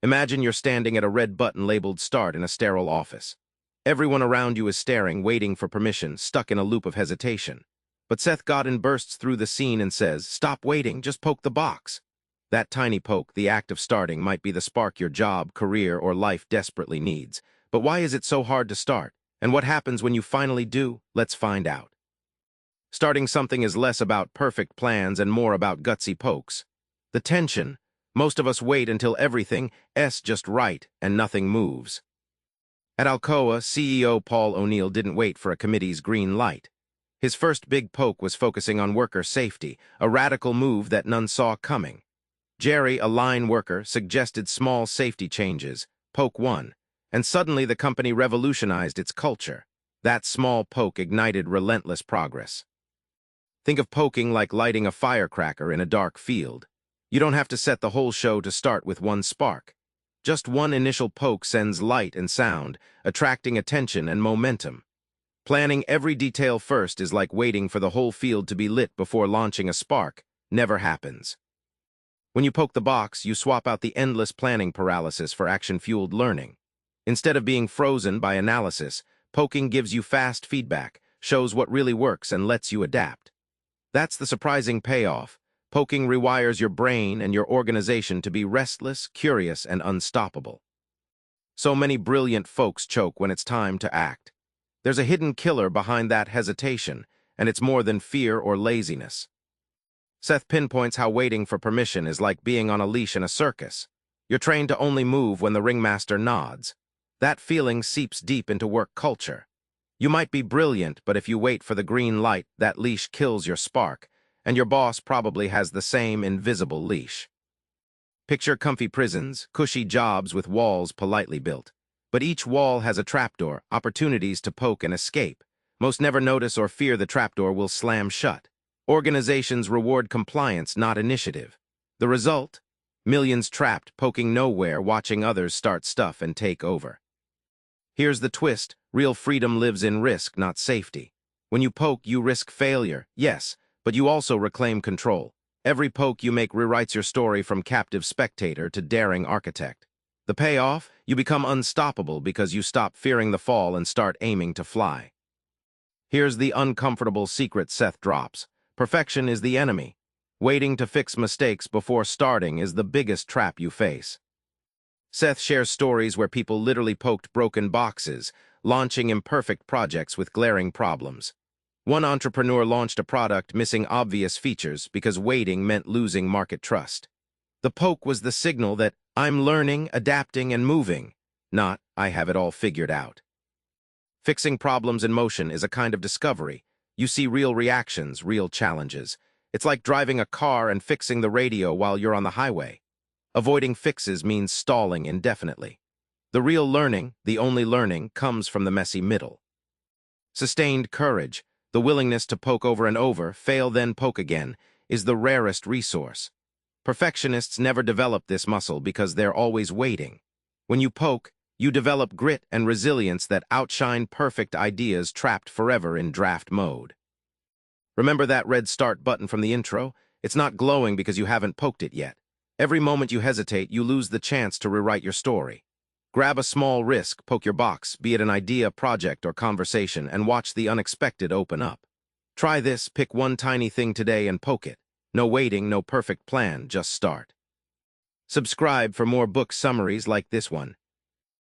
Imagine you're standing at a red button labeled Start in a sterile office. Everyone around you is staring, waiting for permission, stuck in a loop of hesitation. But Seth Godin bursts through the scene and says, "Stop waiting, just poke the box." That tiny poke, the act of starting, might be the spark your job, career, or life desperately needs. But why is it so hard to start? And what happens when you finally do? Let's find out. Starting something is less about perfect plans and more about gutsy pokes. The tension. Most of us wait until everything's just right and nothing moves. At Alcoa, CEO Paul O'Neill didn't wait for a committee's green light. His first big poke was focusing on worker safety, a radical move that none saw coming. Jerry, a line worker, suggested small safety changes, poke 1, and suddenly the company revolutionized its culture. That small poke ignited relentless progress. Think of poking like lighting a firecracker in a dark field. You don't have to set the whole show to start with one spark. Just one initial poke sends light and sound, attracting attention and momentum. Planning every detail first is like waiting for the whole field to be lit before launching a spark. Never happens. When you poke the box, you swap out the endless planning paralysis for action-fueled learning. Instead of being frozen by analysis, poking gives you fast feedback, shows what really works, and lets you adapt. That's the surprising payoff. Poking rewires your brain and your organization to be restless, curious, and unstoppable. So many brilliant folks choke when it's time to act. There's a hidden killer behind that hesitation, and it's more than fear or laziness. Seth pinpoints how waiting for permission is like being on a leash in a circus. You're trained to only move when the ringmaster nods. That feeling seeps deep into work culture. You might be brilliant, but if you wait for the green light, that leash kills your spark, and your boss probably has the same invisible leash. Picture comfy prisons, cushy jobs with walls politely built. But each wall has a trapdoor, opportunities to poke and escape. Most never notice or fear the trapdoor will slam shut. Organizations reward compliance, not initiative. The result? Millions trapped, poking nowhere, watching others start stuff and take over. Here's the twist. Real freedom lives in risk, not safety. When you poke, you risk failure, yes, but you also reclaim control. Every poke you make rewrites your story from captive spectator to daring architect. The payoff? You become unstoppable because you stop fearing the fall and start aiming to fly. Here's the uncomfortable secret Seth drops. Perfection is the enemy. Waiting to fix mistakes before starting is the biggest trap you face. Seth shares stories where people literally poked broken boxes, launching imperfect projects with glaring problems. One entrepreneur launched a product missing obvious features because waiting meant losing market trust. The poke was the signal that I'm learning, adapting, and moving, not I have it all figured out. Fixing problems in motion is a kind of discovery. You see real reactions, real challenges. It's like driving a car and fixing the radio while you're on the highway. Avoiding fixes means stalling indefinitely. The real learning, the only learning, comes from the messy middle. Sustained courage, the willingness to poke over and over, fail then poke again, is the rarest resource. Perfectionists never develop this muscle because they're always waiting. When you poke, you develop grit and resilience that outshine perfect ideas trapped forever in draft mode. Remember that red start button from the intro? It's not glowing because you haven't poked it yet. Every moment you hesitate, you lose the chance to rewrite your story. Grab a small risk, poke your box, be it an idea, project, or conversation, and watch the unexpected open up. Try this, pick one tiny thing today and poke it. No waiting, no perfect plan, just start. Subscribe for more book summaries like this one.